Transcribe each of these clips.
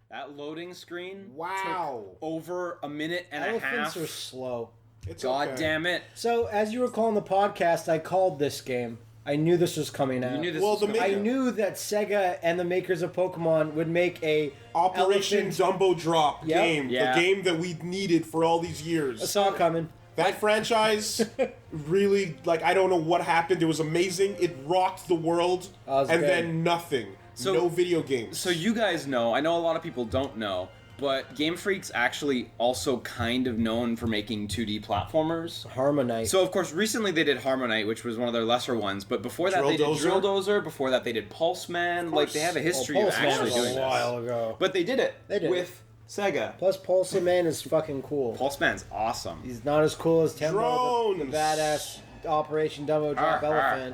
That loading screen Wow. took over a minute and a Elephants half. are slow. It's God okay. damn it. So, as you recall in the podcast, I called this game. I knew this was coming out. You knew this Well, was the coming I out. knew that Sega and the makers of Pokemon would make a Operation elephant. Dumbo Drop Yep. game. Yeah. The game that we needed for all these I years. saw it coming. That franchise really, like, I don't know what happened. It was amazing. It rocked the world. Oh, it was and good. then nothing. So- No video games. So you guys know, I know a lot of people don't know, but Game Freak's actually also kind of known for making 2D platformers. Harmonite. So, of course, recently they did Harmonite, which was one of their lesser ones, but before that Drill they did Dozer? Drill Dozer, before that they did Pulse Man, like, they have a history of Pulse Man actually was doing a this. while ago. But they did it They did with Sega. Plus, Pulse Man is fucking cool. Pulse Man's awesome. He's not as cool as Tembo, the Drones. badass Operation Dumbo Drop elephant.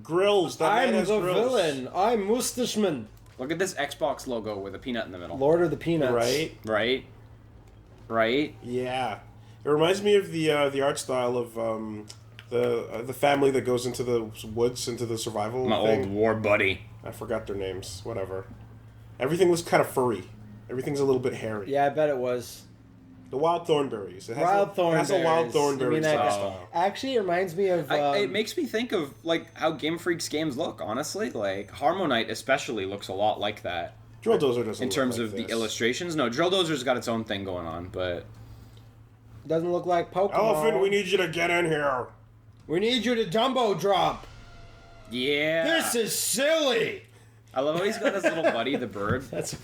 Grills. That man I'm has the grills. villain. I'm Mustachman. Look at this Xbox logo with a peanut in the middle. Lord of the Peanuts. Right? Right? Right? Yeah. It reminds me of the art style of the family that goes into the woods, into the survival My thing. old war buddy. I forgot their names. Whatever. Everything was kind of furry. Everything's a little bit hairy. Yeah, I bet it was. The wild thornberries. It has Wild It has a wild thornberries. thornberry You mean that guy? style. Actually, it reminds me of. It makes me think of like how Game Freak's games look. Honestly, like Harmonite especially looks a lot like that Drill Dozer doesn't in look terms like of this. the illustrations. No, Drill Dozer's got its own thing going on, but Doesn't look like Pokemon. Elephant, we need you to get in here. We need you to Dumbo Drop. yeah, This is silly. I love how he's got his little buddy, the bird. That's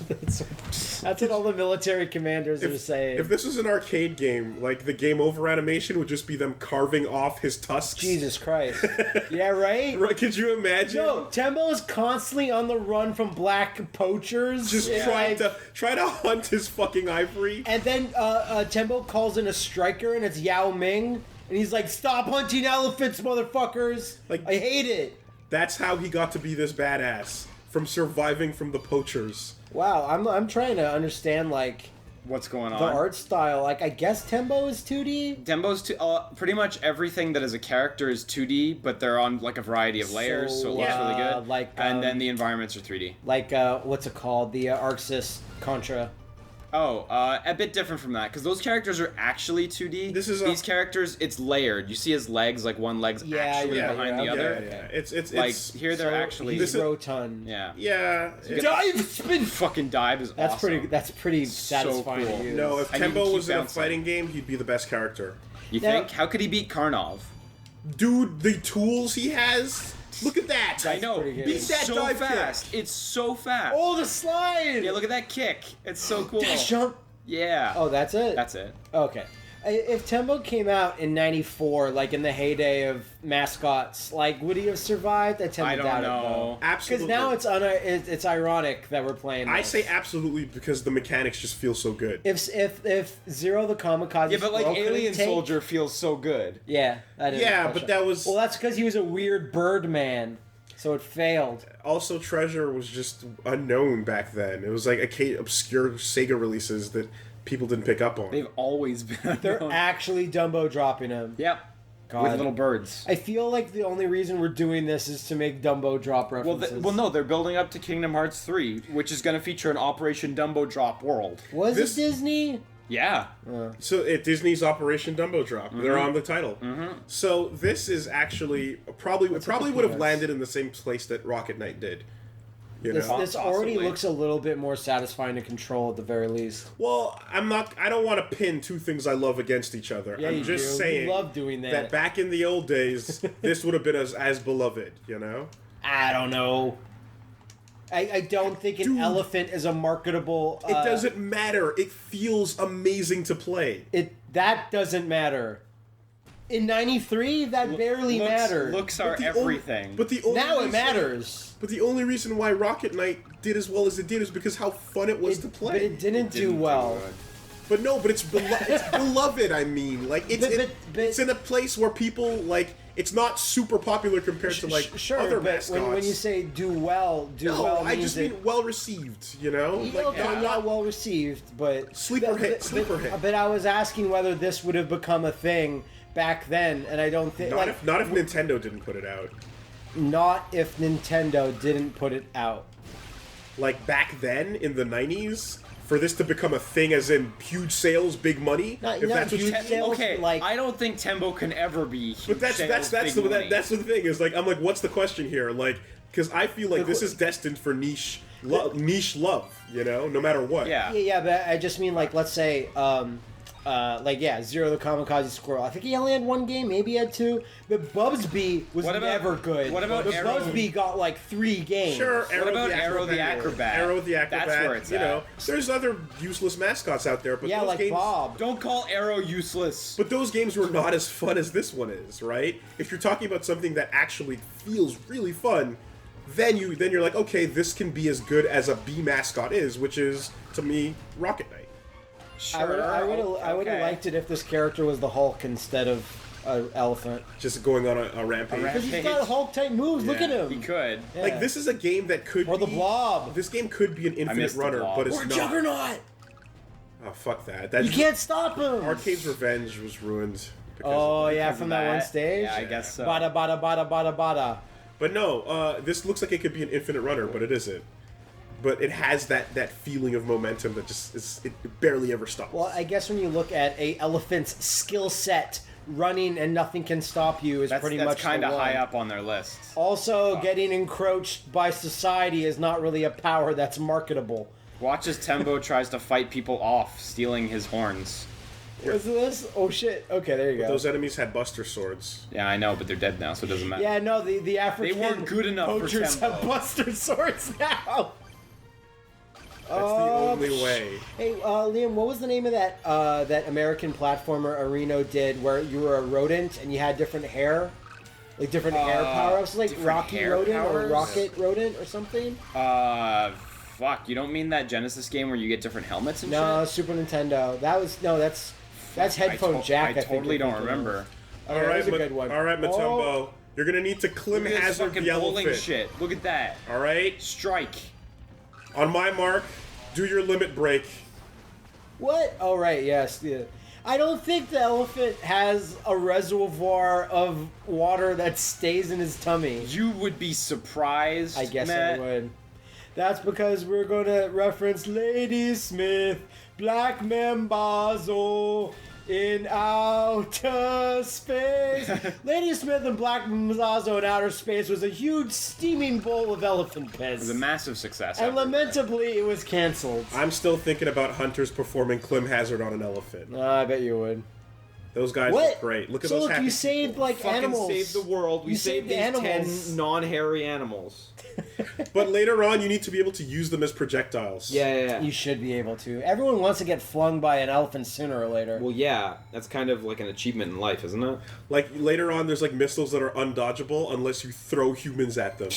what all the military commanders are saying. If this was an arcade game, like the game over animation would just be them carving off his tusks. Jesus Christ. Yeah, right? Right, could you imagine? No, Tembo is constantly on the run from black poachers. Just and, trying like- to hunt his fucking ivory. And then Tembo calls in a striker, and it's Yao Ming, and he's like, "Stop hunting elephants, motherfuckers! Like- I hate it." That's how he got to be this badass, from surviving from the poachers. Wow, I'm trying to understand like What's going on? the art style. Like, I guess Tembo is 2D. Tembo's pretty much everything that is a character is 2D, but they're on like a variety of layers, so it looks really good. like, and then the environments are 3D. Like, what's it called? The Arxis Contra. Oh, a bit different from that because those characters are actually 2D. These characters, it's layered. You see his legs, like one leg's actually behind the other. Yeah. It's Like here, they're actually. He's rotund. Yeah. Yeah. Dive spin. Fucking dive is That's awesome. That's pretty So satisfying cool. to use. No, if And you Tembo can was keep in a bouncing. fighting game, he'd be the best character. You Now- think? How could he beat Karnov? Dude, the tools he has. Look at that. I know. pretty good. It's Beat that so dive fast. It's so fast. Oh, the slide! Yeah, look at that kick. It's so cool. Dash jump. Yeah. Oh, that's it? That's it. Okay. If Tembo came out in '94, like in the heyday of mascots, like would he have survived? I tend I to don't doubt know. it, Absolutely. because now it's ironic that we're playing. I this. say absolutely because the mechanics just feel so good. if Zero the Kamikaze. Yeah, but like Squirrel couldn't Alien take- Soldier feels so good. Yeah, that is Yeah, a but question. that was- well. That's because he was a weird bird man, so it failed. Also, Treasure was just unknown back then. It was like obscure Sega releases that people didn't pick up on. They've always been. They're unknown. actually Dumbo dropping him. Yep. God. With little birds. I feel like the only reason we're doing this is to make Dumbo drop Well, references. no, they're building up to Kingdom Hearts 3, which is going to feature an Operation Dumbo Drop world. Was This- it Disney? Yeah. So at Disney's Operation Dumbo Drop, Mm-hmm. they're on the title. So this is actually probably would have peanuts? landed in the same place that Rocket Knight did. You know? This already Possibly. looks a little bit more satisfying to control at the very least. Well, I don't want to pin two things I love against each other. Yeah, I'm you just do. saying You love doing that. that back in the old days, this would have been as beloved, you know? I don't know. I don't think an Dude. elephant is a marketable. It doesn't matter. It feels amazing to play. That doesn't matter. In '93, that barely mattered. Looks are But the everything. But the only now it reason- matters. But the only reason why Rocket Knight did as well as it did is because how fun it was to play. But it didn't do well. But no, but it's beloved. I mean, like But- it's in a place where people like. It's not super popular compared to like Sure, other but mascots. when you say do well no, I means just that- mean well received. You know, okay, not well received, but Sleeper hit, but- sleeper hit. But I was asking whether this would have become a thing back then, and I don't think not if Nintendo didn't put it out. not if Nintendo didn't put it out. like back then in the 90s, for this to become a thing, as in huge sales, big money. Not huge sales, okay, like, I don't think Tembo can ever be huge. But that's the thing is, like, I'm like, what's the question here? Like, because I feel like this is destined for niche love, you know, no matter what. Yeah, but I just mean, like, let's say, Zero the Kamikaze Squirrel. I think he only had one game, maybe he had two. But Bubsby was never good. What about Arrow? Bubsby got like 3 games. Sure, What about Arrow the Acrobat? Arrow the Acrobat. That's where it's at. Know, there's other useless mascots out there, but yeah, those like games, Bob. Don't call Arrow useless. But those games were not as fun as this one is, right? If you're talking about something that actually feels really fun, then you're like, okay, this can be as good as a B mascot is, which is, to me, Rocket Knight. Sure. I would have liked it if this character was the Hulk instead of an elephant. Just going on a rampage. Because he's got Hulk-type moves. Yeah. Look at him. He could. Yeah. Like, this is a game that could Or the Blob. This game could be an infinite runner, but it's or not. Juggernaut. Oh, fuck that. You can't stop him. Arcade's Revenge was ruined. From that one stage? Yeah, I guess so. Bada, bada, bada, bada, bada. But no, this looks like it could be an infinite runner, but it isn't. But it has that feeling of momentum that just it barely ever stops. Well, I guess when you look at a elephant's skill set, running and nothing can stop you is pretty much kind of high up on their list. Also, getting encroached by society is not really a power that's marketable. Watch as Tembo tries to fight people off, stealing his horns. Where's this? Oh shit! Okay, there you go. Those enemies had Buster Swords. Yeah, I know, but they're dead now, so it doesn't matter. Yeah, no, the African they weren't good enough for poachers Tembo. have Buster Swords now. That's the only way. Hey, Liam, what was the name of that American platformer Areno did where you were a rodent and you had different hair? Like different hair power-ups? Like Rocky Rodent or Rocket Rodent or something? Fuck, you don't mean that Genesis game where you get different helmets and shit? No, Super Nintendo. That's headphone jack, I totally don't remember. All right, that was a good one. All right, Matumbo. Oh. You're going to need to Clim Hazard the bowling elephant. shit. Look at that. All right? Strike. On my mark, do your limit break. What? Oh, right, yes. Yeah. I don't think the elephant has a reservoir of water that stays in his tummy. You would be surprised, I guess Matt. I would. That's because we're going to reference Lady Smith, Black Mambazo in outer space. Lady Smith and Black Mambazo in outer space was a huge steaming bowl of elephant piss. It was a massive success. And lamentably, it was canceled. I'm still thinking about hunters performing Clim Hazard on an elephant. I bet you would. Those guys look great. Look at those happy you saved people. like fucking animals. saved the world. We You saved saved these animals. 10 non-hairy animals. But later on, you need to be able to use them as projectiles. Yeah. You should be able to. Everyone wants to get flung by an elephant sooner or later. Well, yeah. That's kind of like an achievement in life, isn't it? Like, later on, there's like missiles that are undodgeable unless you throw humans at them.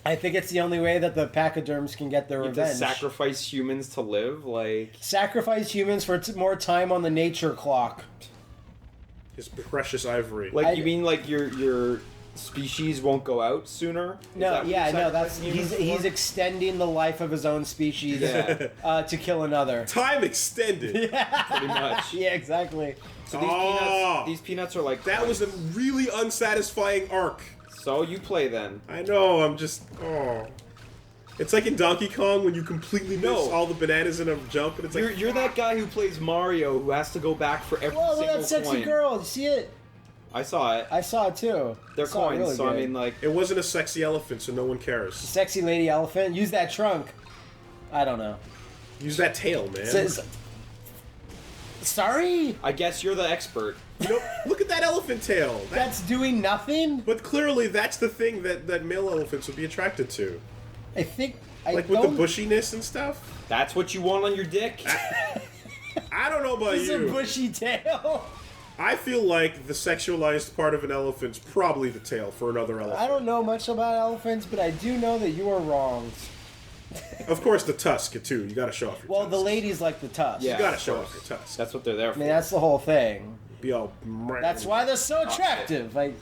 I think it's the only way that the pachyderms can get their You have to revenge. sacrifice humans to live, like... Sacrifice humans for more time on the nature clock. His precious ivory. Like, you mean like your species won't go out sooner? That's he's extending the life of his own species to kill another. Time extended. Pretty much. Yeah, exactly. So these peanuts are like... That was a really unsatisfying arc. So you play then. I know, I'm just... Oh. It's like in Donkey Kong when you completely miss all the bananas in a jump, and it's like... You're that guy who plays Mario who has to go back for every Whoa, single look at that sexy coin. girl. You see it? I saw it. I saw it too. They're Saw it coins, really so I good. mean, like... It wasn't a sexy elephant, so no one cares. Sexy lady elephant. Use that trunk. I don't know. Use that tail, man. Sorry? I guess you're the expert. You know, look at that elephant tail. That's doing nothing? But clearly, that's the thing that male elephants would be attracted to. I think... Like with the bushiness and stuff? That's what you want on your dick? I don't know about This is you. a bushy tail. I feel like the sexualized part of an elephant's probably the tail for another elephant. I don't know much about elephants, but I do know that you are wrong. Of course, the tusk, too. You gotta show off your Well, tusk. the ladies like the tusk. Yeah. You gotta of show course. off your tusk. That's what they're there I for. mean, that's the whole thing. Be all... That's why they're so attractive. I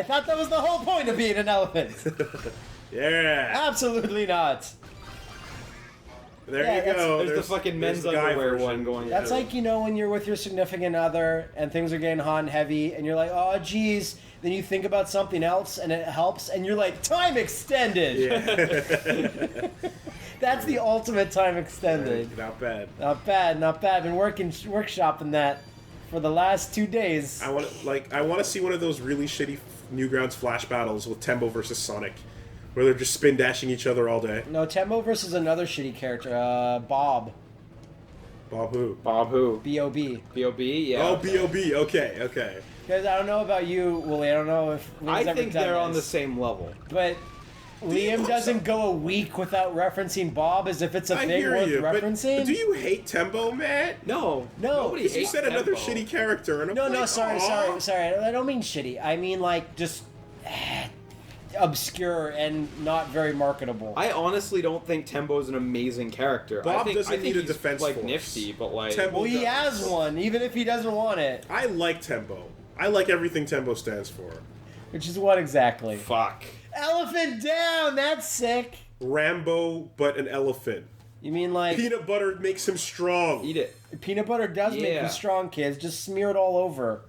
thought that was the whole point of being an elephant. Yeah. Absolutely not. There you go. There's the fucking men's underwear one going. That's like, when you're with your significant other and things are getting hot and heavy and you're like, oh, geez. Then you think about something else and it helps and you're like, time extended. Yeah. That's the ultimate time extended. Not bad. Not bad. Been workshopping that for the last 2 days. I want to see one of those really shitty Newgrounds Flash battles with Tembo versus Sonic, where they're just spin dashing each other all day. No, Tembo versus another shitty character, Bob. Bob who? Bob who? B.O.B. B.O.B. Yeah. Oh, B.O.B. Okay. Because I don't know about you, Willie. I don't know if Liam's I ever think done they're on the this, same level. But Liam doesn't go a week without referencing Bob as if it's a thing worth referencing. But do you hate Tembo, Matt? No. No. Nobody hates You said Tembo. another shitty character. And I'm No, like, sorry. I don't mean shitty. I mean like just obscure and not very marketable. I honestly don't think Tembo's an amazing character. Bob I doesn't think need a he's, defense like force. nifty, but like Tembo well, he does. has one, even if he doesn't want it. I like Tembo. I like everything Tembo stands for. Which is what exactly? fuck. Elephant down. That's sick. Rambo, but an elephant. You mean like Peanut butter makes him strong. Eat it. peanut butter does make you strong, kids. Just smear it all over.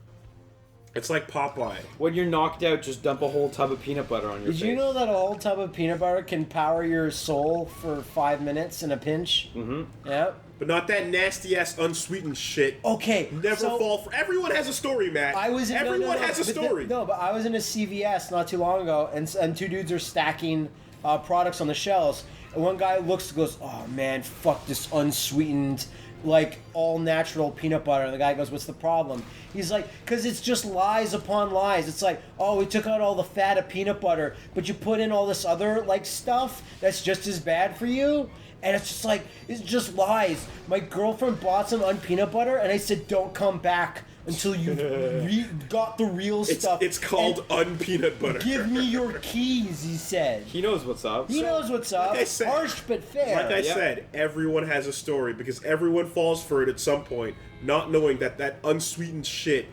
It's like Popeye. When you're knocked out, just dump a whole tub of peanut butter on your face. Did you know that a whole tub of peanut butter can power your soul for 5 minutes in a pinch? Mm-hmm. Yep. But not that nasty ass unsweetened shit. Okay. Never fall for. Everyone has a story, Matt. Everyone has a story. But I was in a CVS not too long ago, and two dudes are stacking products on the shelves, and one guy looks and goes, "Oh man, fuck this unsweetened, like all natural peanut butter." And the guy goes, "What's the problem?" He's like, "Cause it's just lies upon lies. It's like, oh, we took out all the fat of peanut butter, but you put in all this other like stuff that's just as bad for you." And it's just like, it's just lies. My girlfriend bought some peanut butter, and I said, don't come back until you got the real stuff. It's called unpeanut butter. Give me your keys, he said. He knows what's up. He knows what's up. Like I said, harsh but fair. Like I said, everyone has a story because everyone falls for it at some point, not knowing that unsweetened shit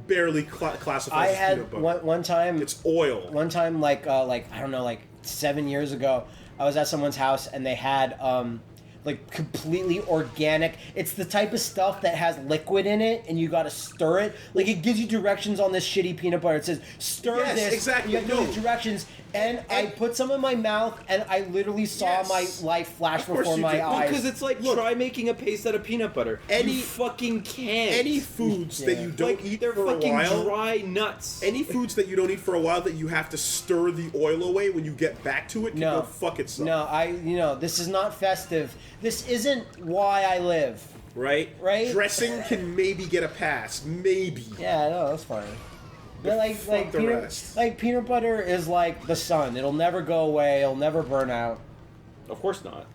barely classifies as peanut butter. I had one time. It's oil. One time, like I don't know, like 7 years ago, I was at someone's house and they had like completely organic. It's the type of stuff that has liquid in it and you gotta stir it. Like it gives you directions on this shitty peanut butter. It says stir this. Exactly. You got these directions. And I put some in my mouth and I literally saw my life flash before my eyes. Because it's like, try making a paste out of peanut butter. You fucking can't. Any foods that you don't eat they're for a fucking while. dry nuts. Any foods that you don't eat for a while that you have to stir the oil away when you get back to it can go fuck itself. No, this is not festive. This isn't why I live. Right? Dressing can maybe get a pass. Maybe. Yeah, no, that's fine. But like peanut butter is like the sun. It'll never go away. It'll never burn out. Of course not.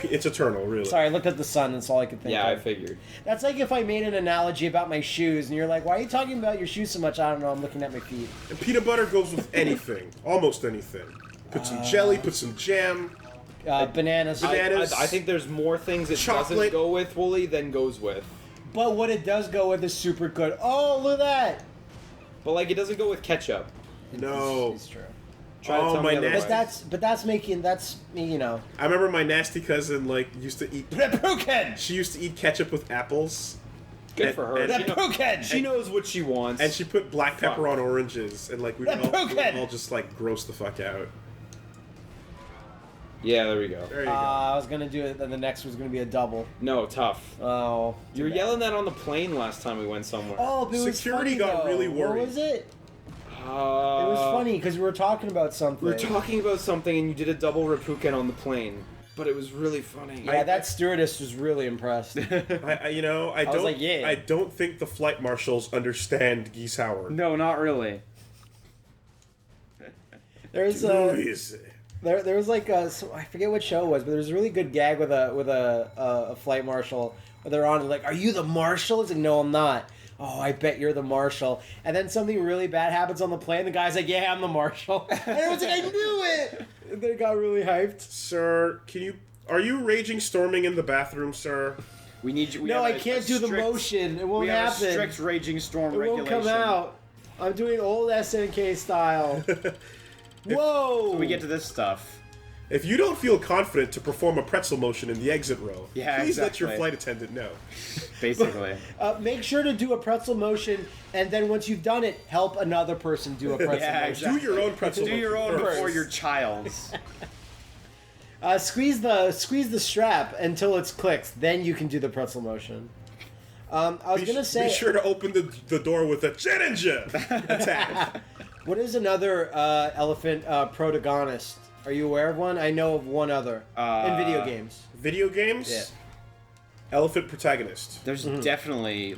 It's eternal, really. Sorry, I looked at the sun. That's all I could think of. Yeah, I figured. That's like if I made an analogy about my shoes, and you're like, why are you talking about your shoes so much? I don't know. I'm looking at my feet. And peanut butter goes with anything. Almost anything. Put some jelly, put some jam. Bananas. I think there's more things it doesn't go with, Wooly, than goes with. But what it does go with is super good. Oh, look at that! But like, it doesn't go with ketchup. No. It's true. Try to tell me otherwise. But that's me, you know. I remember my nasty cousin used to eat. She used to eat ketchup with apples. Good for her. She knows what she wants. And she put black pepper on oranges, and like we'd all just like gross the fuck out. Yeah, there we go. There you go. I was gonna do it, and the next was gonna be a double. No, tough. Oh. You were yelling that on the plane last time we went somewhere. Oh, but it was Security funny, got though. really worried. What was it? It was funny because we were talking about something. We were talking about something, and you did a double Rapuken on the plane. But it was really funny. Yeah, that stewardess was really impressed. I don't think the flight marshals understand Geese Howard. No, not really. There's There was like I forget what show it was, but there was a really good gag with a flight marshal where they're on like, "Are you the marshal?" It's like, "No, I'm not." "Oh, I bet you're the marshal." And then something really bad happens on the plane. The guy's like, "Yeah, I'm the marshal." And everyone's like, "I knew it!" And they got really hyped. Sir, are you raging storming in the bathroom, sir? We need you. No, I can't do the motion. It won't happen. We have a strict raging storm regulation. It won't come out. I'm doing old SNK style. Whoa! So we get to this stuff. If you don't feel confident to perform a pretzel motion in the exit row, please let your flight attendant know. Basically. Make sure to do a pretzel motion, and then once you've done it, help another person do a pretzel motion. Exactly. Do your own pretzel motion. Do your own first. before your child's. Squeeze the strap until it clicks, then you can do the pretzel motion. I was going to say... Be sure to open the door with a challenger attack. What is another elephant protagonist? Are you aware of one? I know of one other. In video games. Video games? Yeah. Elephant protagonist. There's definitely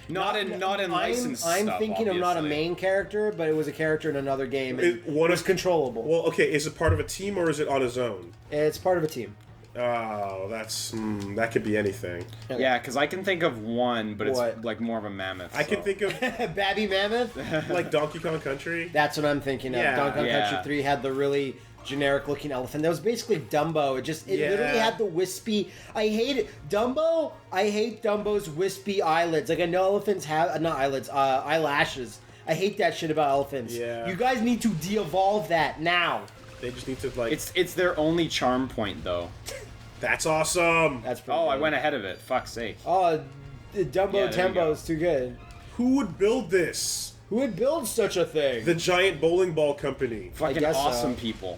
not in licensed I'm stuff, thinking of not a obviously. main character, but it was a character in another game. And it was controllable. Well, okay, is it part of a team or is it on his own? It's part of a team. Oh, that could be anything. Okay. Yeah, because I can think of one, but What? it's like more of a mammoth. I can think of Babby Mammoth? like Donkey Kong Country. That's what I'm thinking of. Yeah. Donkey Kong Yeah. Country 3 had the really generic looking elephant. That was basically Dumbo. It literally had the wispy. I hate it. Dumbo. I hate Dumbo's wispy eyelids. Like I know elephants have not eyelids, eyelashes. I hate that shit about elephants. Yeah. You guys need to de-evolve that now. They just need to like. It's their only charm point though. That's awesome. That's pretty Oh, I good. went ahead of it. Fuck's sake. Oh, Dumbo Yeah, there you Tembo go. is too good. Who would build this? Who would build such a thing? The giant bowling ball company. Fucking guess so. awesome people.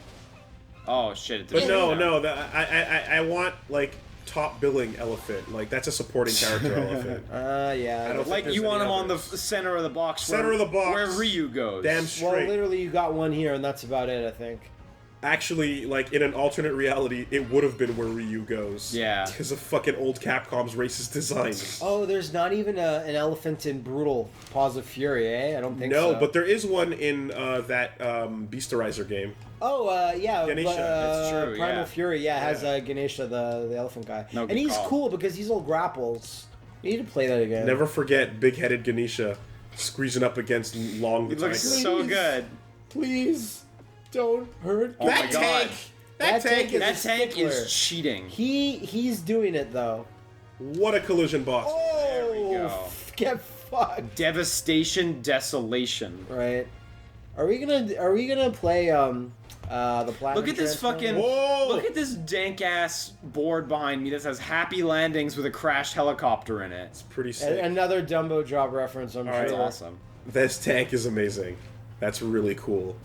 Oh shit! It But didn't no, work no. out. I want like top billing elephant. Like that's a supporting character elephant. Yeah. I don't Like think you there's want any him on the others. center of the box. Center of the box. Where Ryu goes. Damn Well, straight. literally, you got one here, and that's about it, I think. Actually, like in an alternate reality, it would have been where Ryu goes. Yeah. Because of fucking old Capcom's racist design. Oh, there's not even an elephant in Brutal Paws of Fury, eh? I don't think so. No, but there is one in that Beasterizer game. Oh, yeah. Ganesha, that's true, Primal yeah. Fury, has Yeah. Ganesha, the elephant guy. No, and good he's call. cool because he's all grapples. You need to play that again. Never forget big-headed Ganesha squeezing up against Long the He looks Tiger. so good. Please don't hurt Oh my that god. tank! That tank is... That a tank stickler. is cheating. He's doing it, though. What a collision boss. Oh, we go. Get fucked. Devastation, desolation. Right. Are we gonna play the platinum? Look at this Transformer? fucking. Whoa! Look at this dank ass board behind me that says "Happy Landings" with a crashed helicopter in it. It's pretty sick. Another Dumbo Drop reference, I'm right. That's sure. awesome. This tank is amazing. That's really cool.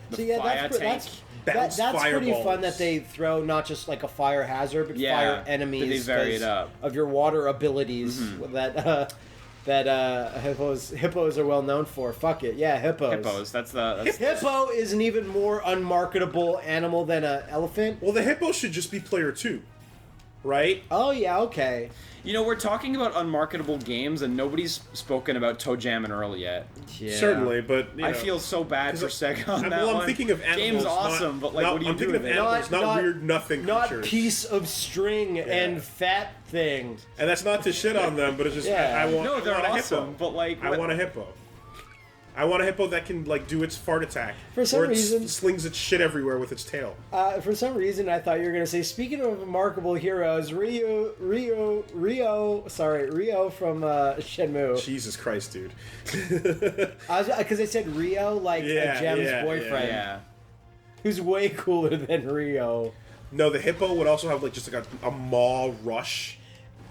The So yeah, fire that's tank. Bounce that's pretty fireballs. fun that they throw not just like a fire hazard, but Yeah, fire enemies. they vary it 'cause up. of your water abilities that hippos are well known for. Fuck it, yeah, hippos. Hippos. That's Hippo is an even more unmarketable animal than an elephant. Well, the hippo should just be player 2, right? Oh yeah, okay. You know, we're talking about unmarketable games, and nobody's spoken about Toe Jam and Earl yet. Yeah. Certainly, but you know, I feel so bad for Sega on that well, I'm one. thinking of animals. Game's not- awesome, but like, not- what do you I'm do thinking with of it? animals, not weird nothing Not creatures. piece of string and fat thing. And that's not to shit on them, but it's just Yeah. I want. No, I they're want a awesome, hippo. but like, I what- want a hippo. I want a hippo that can like do its fart attack. For some where it reason- slings its shit everywhere with its tail. For some reason, I thought you were gonna say, speaking of remarkable heroes, Rio from Shenmue. Jesus Christ, dude. Because I said Rio like Yeah, Jem's yeah, boyfriend, yeah. who's way cooler than Rio. No, the hippo would also have like just like a maw rush.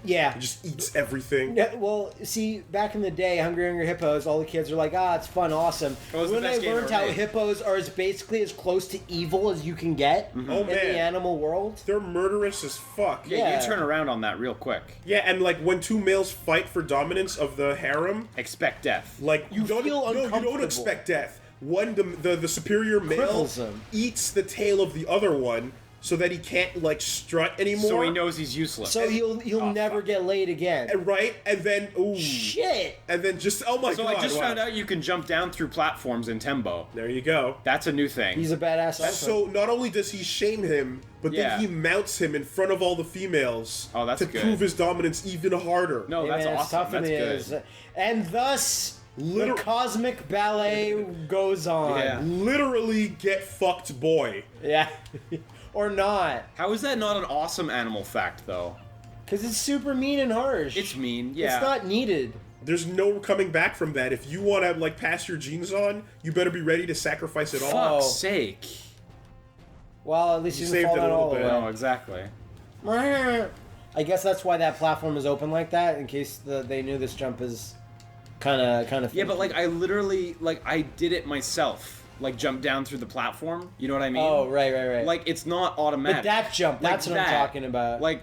Yeah. It just eats everything. Yeah, well, see, back in the day, Hungry Hungry Hippos, all the kids were like, it's fun, awesome. It was the When best they game learned ever how made. hippos are basically as close to evil as you can get Oh in man, the animal world. they're murderous as fuck. Yeah, Yeah. you turn around on that real quick. Yeah, and like when two males fight for dominance of the harem, Expect death. like you don't feel you uncomfortable. don't expect death. One the superior male Cripples him. eats the tail of the other one so that he can't like strut anymore. So he knows he's useless. So he'll never get laid again. And right, and then ooh, Shit! and then just oh my So god! I just wow. found out you can jump down through platforms in Tembo. There you go. That's a new thing. He's a badass elephant. So not only does he shame him, but Yeah. then he mounts him in front of all the females Oh, that's to good. prove his dominance even harder. No, Hey, that's man, it's awesome. tough in That's the good. ears. And thus, the Liter- cosmic ballet goes on. Yeah. Literally get fucked, boy. Yeah. Or not. How is that not an awesome animal fact, though? Because it's super mean and harsh. It's mean, yeah. It's not needed. There's no coming back from that. If you want to like pass your genes on, you better be ready to sacrifice it all. Fuck's Oh. sake. Well, at least you didn't saved fall it a down little all the bit. way. No, exactly. I guess that's why that platform is open like that, in case they knew this jump is kind of. Yeah, but like I literally I did it myself. Like jump down through the platform. You know what I mean? Oh, right. Like it's not automatic. But that jump, that's what I'm talking about. Like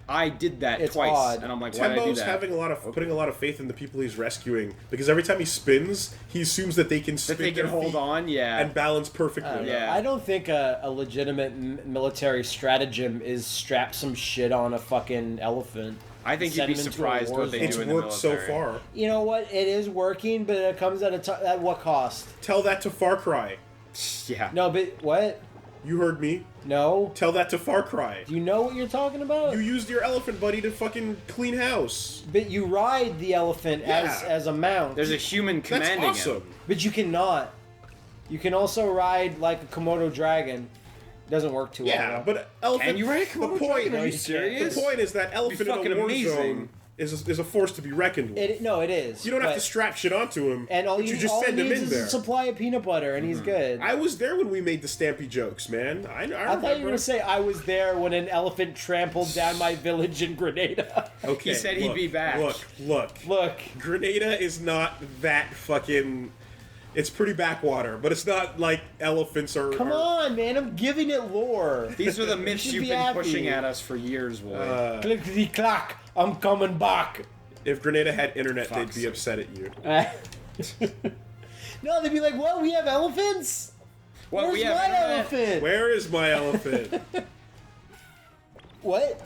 I did that It's twice, odd. and I'm like, why did I do that? Tembo's putting a lot of faith in the people he's rescuing because every time he spins, he assumes that they can spin That they can their hold feet on, yeah. and balance perfectly. Yeah. I don't think a legitimate military stratagem is strap some shit on a fucking elephant. I think you'd Send be him into a surprised war what they zone. It's do in the worked so military. far. You know what? It is working, but it comes at what cost? Tell that to Far Cry. Yeah. No, but what? You heard me. No. Tell that to Far Cry. Do you know what you're talking about? You used your elephant buddy to fucking clean house. But you ride the elephant as a mount. There's a human commanding That's awesome. him. But you cannot. You can also ride like a Komodo dragon. Doesn't work too well. Yeah, but elephant. Can you ride a the Komodo point? dragon? Are you No, you can't. serious? The point is that elephant in fucking a war amazing. zone is a force to be reckoned with. No, it is. You don't have but- to strap shit onto him. And all but you just all send he him needs in is there. a supply of peanut butter, and he's good. I was there when we made the Stampy jokes, man. I I remember. thought you were gonna say I was there when an elephant trampled down my village in Grenada. Okay, He said he'd look, be back. Look. Look, Grenada is not that fucking. It's pretty backwater, but it's not like elephants are. come on, man! I'm giving it lore. These are the myths should you've be been happy. pushing at us for years, boy. Clickety clack! I'm coming back. If Grenada had internet, Fuck's they'd be upset at you. No, they'd be like, "What? We have elephants? What, Where's we have my internet? elephant? Where is my elephant? What?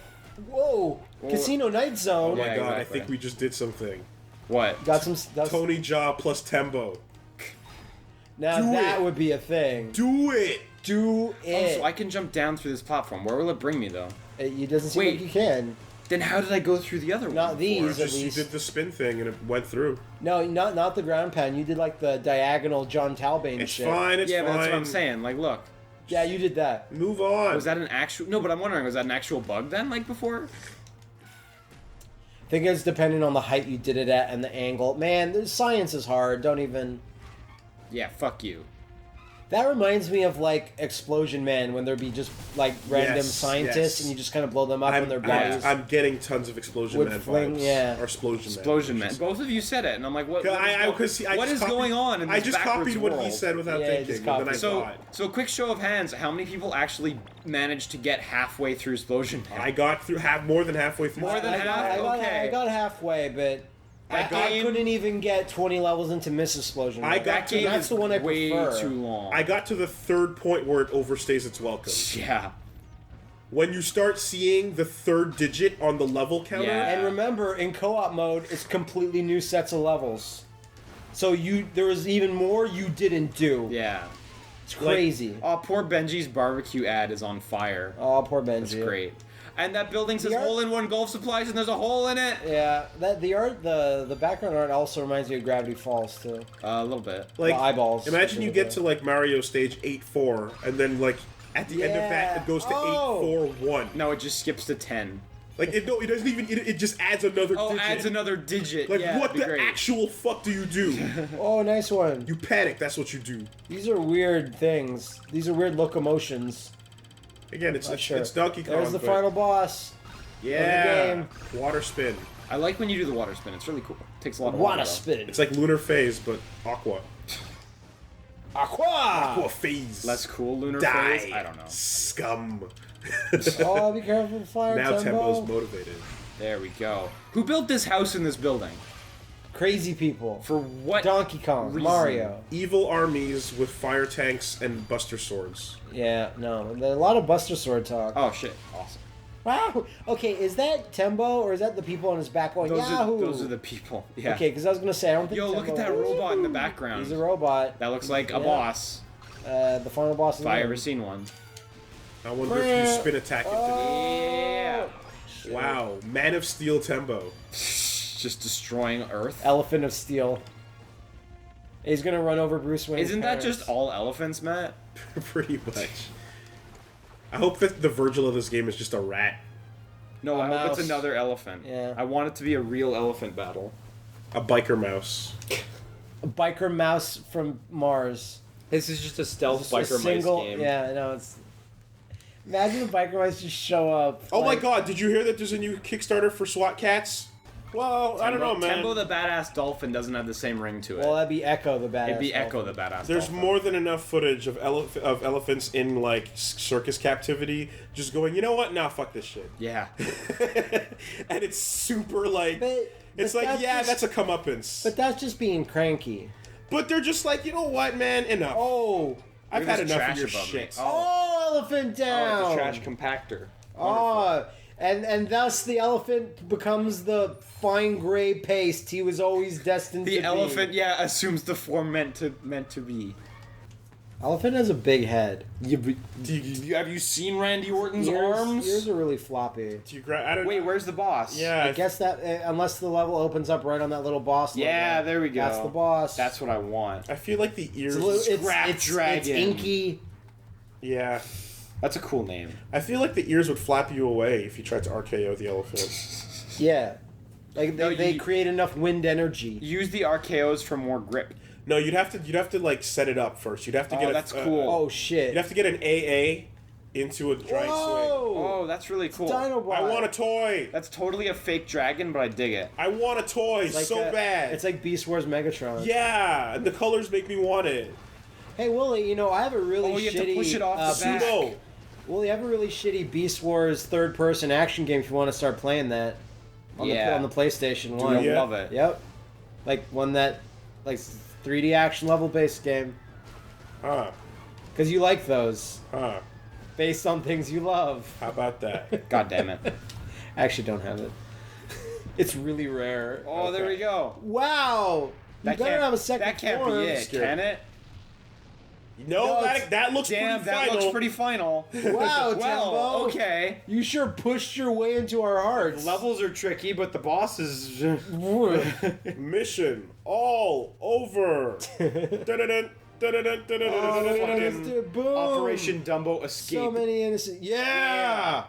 Whoa! Casino Night Zone. Oh my Yeah, god, I exactly. think we just did something. What? Got some stuff. Tony Jaa plus Tembo. Now Do that it. would be a thing. Do it! Do Oh, it. so I can jump down through this platform. Where will it bring me, though? It doesn't seem Wait. like you can. Then how did I go through the other one? Not these, at Just you least. did the spin thing and it went through. No, not the ground pound. You did like the diagonal John Talbane It's shit. fine, it's Yeah, fine. but that's what I'm saying. Like, look. Yeah, you did that. Move on. Was that an actual... No, but I'm wondering, was that an actual bug then, like before? I think it's depending on the height you did it at and the angle. Man, the science is hard. Don't even... Yeah, fuck you. That reminds me of like Explosion Man when there'd be just like random Yes, scientists yes. and you just kind of blow them up and their bodies. I'm getting tons of Explosion Would Man fling, vibes. yeah. Or Explosion Man. Explosion Man. Both of you said it, and I'm like, what? What I is going on in this I just backwards copied what he world? said without Yeah, thinking, just and then I copied. thought. So quick show of hands, how many people actually managed to get halfway through Explosion Man? I got through more than halfway through. More than half? Okay. I got halfway, but I game- couldn't even get 20 levels into Miss Explosion Man. I got That to- game That's is the one I way prefer. too long. I got to the third point where it overstays its welcome. Yeah. When you start seeing the third digit on the level counter, Yeah. And remember, in co-op mode, it's completely new sets of levels. So there was even more you didn't do. Yeah. It's crazy. Oh, poor Benji's barbecue ad is on fire. Oh, poor Benji. That's great. And that building says The art- hole-in-one golf supplies, and there's a hole in it. Yeah, the background art also reminds me of Gravity Falls too. A little bit. like the eyeballs. Imagine you get to like Mario stage 8-4, and then like at the end of that it goes to Oh. 8-4-1. No, it just skips to 10. Like it doesn't even. It just adds another. Oh, digit. adds another digit. Like yeah, what that'd the be great. actual fuck do you do? Oh, nice one. You panic. That's what you do. These are weird things. These are weird locomotions. Again, it's Not sure. it's Donkey Kong. There's the but- final boss. Yeah. game. Water spin. I like when you do the water spin. It's really cool. Takes a lot of Water though. spin. It's like lunar phase, but aqua. Aqua. Aqua phase. Less cool lunar Die. phase. I don't know. Scum. Oh, be careful with fire, Now Tembo. Tembo's motivated. There we go. Who built this house in this building? Crazy people. For what? Donkey Kong, reason? Mario. Evil armies with fire tanks and buster swords. Yeah, no, there's a lot of Buster Sword talk. Oh shit! Awesome. Wow. Okay, is that Tembo or is that the people on his back going Yahoo? Those are the people. Yeah. Okay, because I was gonna say I don't think. Yo, look at Tembo- that robot in the background. He's a robot. That looks like a Yeah. boss. The final boss. If I ever seen one. I wonder if you spin attack into Yeah. the... Wow. Man of Steel Tembo. Just destroying Earth. Elephant of Steel. He's gonna run over Bruce Wayne. Isn't that just all elephants, Matt? Pretty much. I hope that the Virgil of this game is just a rat. No, A I hope it's mouse. another elephant. Yeah. I want it to be a real elephant battle. A biker mouse. a biker mouse from Mars? This is just a stealth Just a biker single, mice game. Yeah, no, it's Imagine the biker mice just show up. Oh my god, did you hear that there's a new Kickstarter for SWAT cats? Well, I don't know, man. Tembo the badass dolphin doesn't have the same ring to it. Well, that'd be Echo the badass. It'd be dolphin. Echo the badass There's dolphin. more than enough footage of elephants in, like, circus captivity just going, you know what? Nah, fuck this shit. Yeah. And it's super, like... it's like, that's a comeuppance. But that's just being cranky. But they're just like, you know what, man? Enough. Oh. I've had enough of your above me. shit. Oh, elephant down. Oh, it's a trash compactor. Oh, and thus the elephant becomes the fine gray paste he was always destined to be. The elephant, assumes the form meant to be. Elephant has a big head. Have you seen Randy Orton's arms? Ears are really floppy. Wait, where's the boss? Yeah. I guess that, unless the level opens up right on that little boss logo. Yeah, there we go. That's the boss. That's what I want. I feel like the ears... It's inky. Yeah. That's a cool name. I feel like the ears would flap you away if you tried to RKO the elephant. Yeah. Like they create enough wind energy. Use the RKOs for more grip. No, you'd have to like set it up first. You'd have to get that's cool. Oh shit. You'd have to get an AA into a giant swing. Oh, that's really cool. Dinobot. I want a toy. That's totally a fake dragon, but I dig it. I want a toy bad. It's like Beast Wars Megatron. Yeah, and the colors make me want it. Hey Willie, I have a really shitty. You have to push it off the back. Pseudo. Willie, I have a really shitty Beast Wars third-person action game if you want to start playing that. On the PlayStation 1. Dude, I love it. Yep. Like one that, like 3D action level based game. Huh. Because you like those. Huh. Based on things you love. How about that? God damn it. I actually don't have it. It's really rare. Oh, there we go. Wow! You better have a second That can't form. be it, can it? No, that looks Damn, pretty that final. looks pretty final. Wow, Well, Tembo. okay. You sure pushed your way into our hearts. Levels are tricky, but the boss is... Mission all over. Dun-dun-dun, dun-dun-dun, dun-dun-dun, dun-dun-dun. Boom. Operation Dumbo Escape. So many innocent. Yeah!